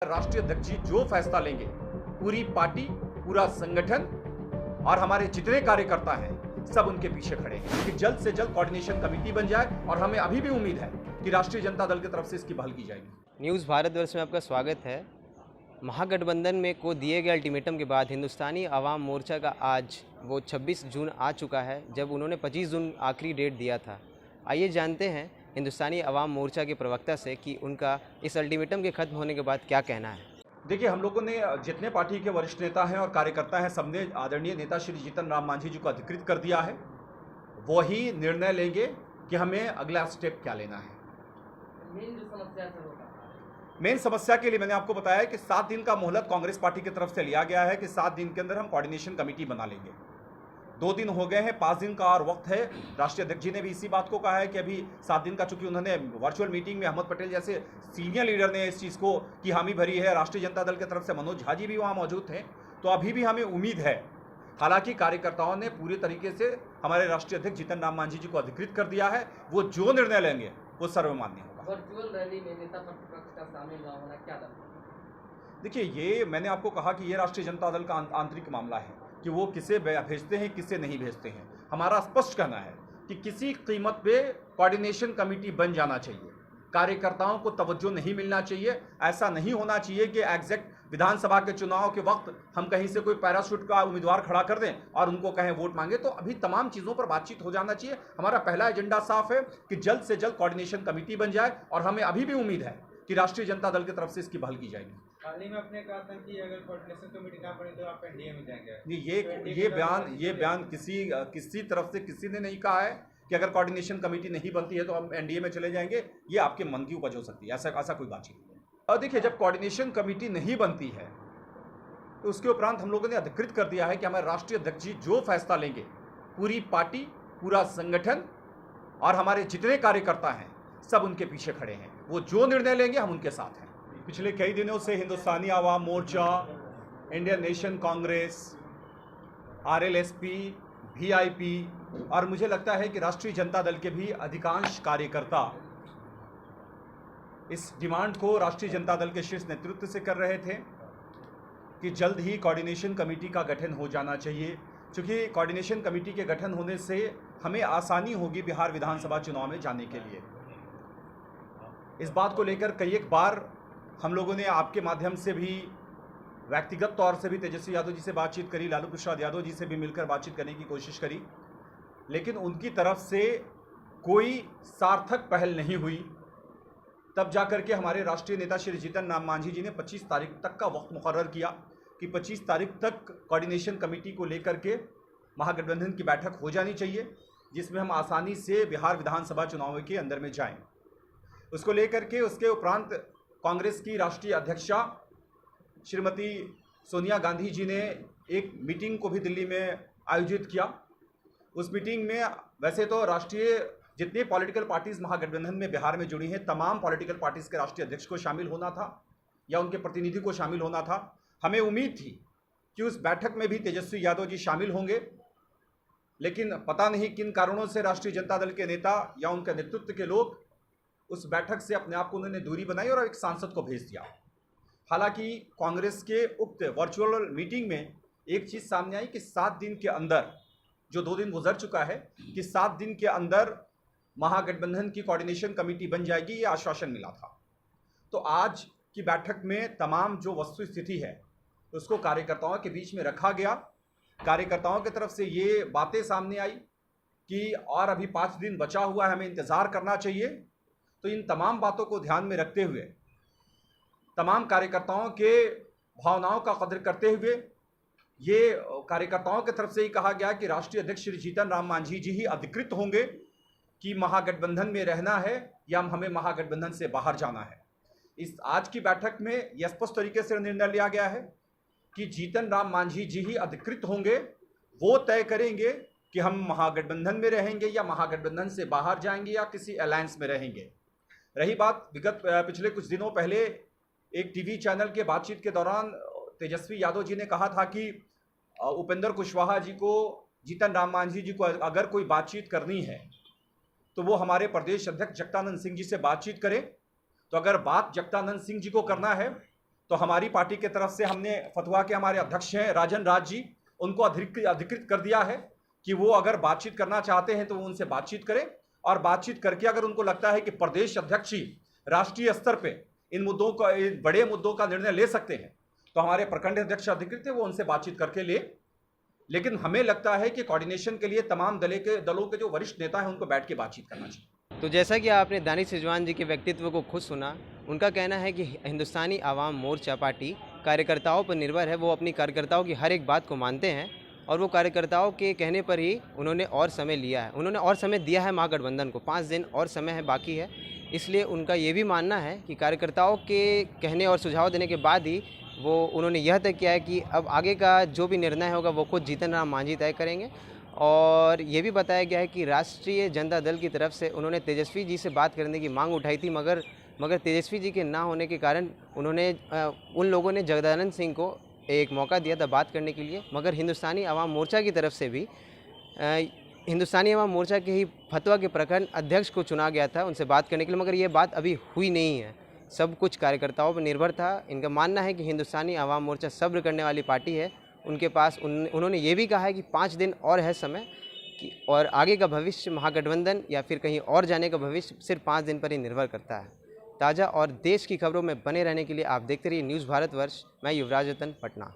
राष्ट्रीय अध्यक्ष जी जो फैसला लेंगे, पूरी पार्टी, पूरा संगठन और हमारे जितने कार्यकर्ता हैं सब उनके पीछे खड़े हैं कि जल्द से जल्द कोऑर्डिनेशन कमेटी बन जाए। और हमें अभी भी उम्मीद है कि राष्ट्रीय जनता दल की तरफ से इसकी पहल की जाएगी। न्यूज़ भारतवर्ष में आपका स्वागत है। महागठबंधन में को दिए गए अल्टीमेटम के बाद हिंदुस्तानी आवाम मोर्चा का आज वो 26 जून आ चुका है, जब उन्होंने 25 जून आखिरी डेट दिया था। आइए जानते हैं हिंदुस्तानी आवाम मोर्चा के प्रवक्ता से कि उनका इस अल्टीमेटम के खत्म होने के बाद क्या कहना है। देखिए, हम लोगों ने जितने पार्टी के वरिष्ठ नेता हैं और कार्यकर्ता हैं, सबने आदरणीय नेता श्री जीतन राम मांझी जी को अधिकृत कर दिया है। वही निर्णय लेंगे कि हमें अगला स्टेप क्या लेना है। मेन समस्या के लिए मैंने आपको बताया है कि 7 दिन का मोहलत कांग्रेस पार्टी की तरफ से लिया गया है कि 7 दिन के अंदर हम कोऑर्डिनेशन कमेटी बना लेंगे। 2 दिन हो गए हैं, 5 दिन का और वक्त है। राष्ट्रीय अध्यक्ष जी ने भी इसी बात को कहा है कि अभी 7 दिन का, चूंकि उन्होंने वर्चुअल मीटिंग में अहमद पटेल जैसे सीनियर लीडर ने इस चीज़ को की हामी भरी है। राष्ट्रीय जनता दल की तरफ से मनोज झा जी भी वहाँ मौजूद थे, तो अभी भी हमें उम्मीद है। हालांकि कार्यकर्ताओं ने पूरी तरीके से हमारे राष्ट्रीय अध्यक्ष जीतन राम मांझी जी को अधिकृत कर दिया है। वो जो निर्णय लेंगे वो सर्वमान्य होगा। वर्चुअल रैली में नेता प्रतिपक्ष का शामिल न होना क्या दर्शाता है? देखिए, ये मैंने आपको कहा कि ये राष्ट्रीय जनता दल का आंतरिक मामला है कि वो किसे भेजते हैं, किसे नहीं भेजते हैं। हमारा स्पष्ट कहना है कि किसी कीमत पे कोऑर्डिनेशन कमेटी बन जाना चाहिए। कार्यकर्ताओं को तवज्जो नहीं मिलना चाहिए। ऐसा नहीं होना चाहिए कि एग्जैक्ट विधानसभा के चुनाव के वक्त हम कहीं से कोई पैराशूट का उम्मीदवार खड़ा कर दें और उनको कहें वोट मांगे। तो अभी तमाम चीज़ों पर बातचीत हो जाना चाहिए। हमारा पहला एजेंडा साफ है कि जल्द से जल्द कोऑर्डिनेशन कमेटी बन जाए और हमें अभी भी उम्मीद है कि राष्ट्रीय जनता दल की तरफ से इसकी पहल की जाएगी। हाल ही में आपने कहा था कि अगर कोऑर्डिनेशन कमेटी ना बनी तो आप एनडीए में जाएंगे। नहीं, ये बयान किसी तरफ से किसी ने नहीं कहा है कि अगर कोऑर्डिनेशन कमेटी नहीं बनती है तो हम एनडीए में चले जाएंगे। ये आपके मन की उपज हो सकती है, ऐसा कोई बातचीत नहीं है। और देखिए, जब कोऑर्डिनेशन कमेटी नहीं बनती है तो उसके उपरांत हम लोगों ने अधिकृत कर दिया है कि हमारे राष्ट्रीय अध्यक्ष जी जो फैसला लेंगे, पूरी पार्टी, पूरा संगठन और हमारे जितने कार्यकर्ता हैं सब उनके पीछे खड़े हैं। वो जो निर्णय लेंगे हम उनके साथ हैं। पिछले कई दिनों से Hindustani Awam Morcha, Indian nation Congress, RLSP, VIP और मुझे लगता है कि राष्ट्रीय जनता दल के भी अधिकांश कार्यकर्ता इस डिमांड को राष्ट्रीय जनता दल के शीर्ष नेतृत्व से कर रहे थे कि जल्द ही कोऑर्डिनेशन कमेटी का गठन हो जाना चाहिए, क्योंकि कोऑर्डिनेशन कमेटी के गठन होने से हमें आसानी होगी बिहार विधानसभा चुनाव में जाने के लिए। इस बात को लेकर कई एक बार हम लोगों ने आपके माध्यम से भी व्यक्तिगत तौर से भी तेजस्वी यादव जी से बातचीत करी, लालू प्रसाद यादव जी से भी मिलकर बातचीत करने की कोशिश करी, लेकिन उनकी तरफ से कोई सार्थक पहल नहीं हुई। तब जाकर के हमारे राष्ट्रीय नेता श्री जीतन राम मांझी जी ने 25 तारीख तक का वक्त मुकर्रर किया कि 25 तारीख तक कोऑर्डिनेशन कमेटी को लेकर के महागठबंधन की बैठक हो जानी चाहिए, जिसमें हम आसानी से बिहार विधानसभा चुनाव के अंदर में जाएं। उसको लेकर के उसके उपरांत कांग्रेस की राष्ट्रीय अध्यक्षा श्रीमती सोनिया गांधी जी ने एक मीटिंग को भी दिल्ली में आयोजित किया। उस मीटिंग में वैसे तो राष्ट्रीय जितनी पॉलिटिकल पार्टीज़ महागठबंधन में बिहार में जुड़ी हैं, तमाम पॉलिटिकल पार्टीज़ के राष्ट्रीय अध्यक्ष को शामिल होना था या उनके प्रतिनिधि को शामिल होना था। हमें उम्मीद थी कि उस बैठक में भी तेजस्वी यादव जी शामिल होंगे, लेकिन पता नहीं किन कारणों से राष्ट्रीय जनता दल के नेता या उनके नेतृत्व के लोग उस बैठक से अपने आप को उन्होंने दूरी बनाई और एक सांसद को भेज दिया। हालांकि कांग्रेस के उक्त वर्चुअल मीटिंग में एक चीज़ सामने आई कि 7 दिन के अंदर, जो 2 दिन गुजर चुका है, कि 7 दिन के अंदर महागठबंधन की कोऑर्डिनेशन कमेटी बन जाएगी, ये आश्वासन मिला था। तो आज की बैठक में तमाम जो वस्तु स्थिति है उसको कार्यकर्ताओं के बीच में रखा गया। कार्यकर्ताओं की तरफ से ये बातें सामने आई कि और अभी 5 दिन बचा हुआ है, हमें इंतज़ार करना चाहिए। तो इन तमाम बातों को ध्यान में रखते हुए, तमाम कार्यकर्ताओं के भावनाओं का कदर करते हुए, ये कार्यकर्ताओं की तरफ से ही कहा गया कि राष्ट्रीय अध्यक्ष श्री जीतन राम मांझी जी ही अधिकृत होंगे कि महागठबंधन में रहना है या हमें महागठबंधन से बाहर जाना है। इस आज की बैठक में यह स्पष्ट तरीके से निर्णय लिया गया है कि जीतन राम मांझी जी ही अधिकृत होंगे। वो तय करेंगे कि हम महागठबंधन में रहेंगे या महागठबंधन से बाहर जाएंगे या किसी अलायंस में रहेंगे। रही बात पिछले कुछ दिनों पहले एक टीवी चैनल के बातचीत के दौरान तेजस्वी यादव जी ने कहा था कि उपेंद्र कुशवाहा जी को, जीतन राम मांझी जी को अगर कोई बातचीत करनी है तो वो हमारे प्रदेश अध्यक्ष जगदानंद सिंह जी से बातचीत करें। तो अगर बात जगदानंद सिंह जी को करना है तो तो हमारी पार्टी की तरफ से हमने फतवा के हमारे अध्यक्ष हैं राजन राज जी, उनको अधिकृत कर दिया है कि वो अगर बातचीत करना चाहते हैं तो वो उनसे बातचीत करें, और बातचीत करके अगर उनको लगता है कि प्रदेश अध्यक्ष ही राष्ट्रीय स्तर पे इन बड़े मुद्दों का निर्णय ले सकते हैं तो हमारे प्रखंड अध्यक्ष अधिकृत है, वो उनसे बातचीत करके ले। लेकिन हमें लगता है कि कोऑर्डिनेशन के लिए तमाम दलों के जो वरिष्ठ नेता हैं उनको बैठ के बातचीत करना चाहिए। तो जैसा कि आपने दानिश रिजवान जी के व्यक्तित्व को खुद सुना, उनका कहना है कि हिंदुस्तानी आवाम मोर्चा पार्टी कार्यकर्ताओं पर निर्भर है। वो अपनी कार्यकर्ताओं की हर एक बात को मानते हैं और वो कार्यकर्ताओं के कहने पर ही उन्होंने और समय लिया है। उन्होंने और समय दिया है महागठबंधन को, 5 दिन और समय है बाकी है। इसलिए उनका ये भी मानना है कि कार्यकर्ताओं के कहने और सुझाव देने के बाद ही उन्होंने यह तय किया है कि अब आगे का जो भी निर्णय होगा वो खुद जीतन राम मांझी तय करेंगे। और ये भी बताया गया है कि राष्ट्रीय जनता दल की तरफ से उन्होंने तेजस्वी जी से बात करने की मांग उठाई थी, मगर तेजस्वी जी के ना होने के कारण उन लोगों ने जगदानंद सिंह को एक मौका दिया था बात करने के लिए। मगर हिंदुस्तानी आवाम मोर्चा की तरफ से भी हिंदुस्तानी आवाम मोर्चा के ही फतवा के प्रखंड अध्यक्ष को चुना गया था उनसे बात करने के लिए, मगर ये बात अभी हुई नहीं है। सब कुछ कार्यकर्ताओं पर निर्भर था। इनका मानना है कि हिंदुस्तानी आवाम मोर्चा सब्र करने वाली पार्टी है। उनके पास उन्होंने ये भी कहा है कि 5 दिन और है समय और आगे का भविष्य महागठबंधन या फिर कहीं और जाने का भविष्य सिर्फ 5 दिन पर ही निर्भर करता है। ताज़ा और देश की खबरों में बने रहने के लिए आप देखते रहिए न्यूज़ भारतवर्ष। मैं युवराज रतन, पटना।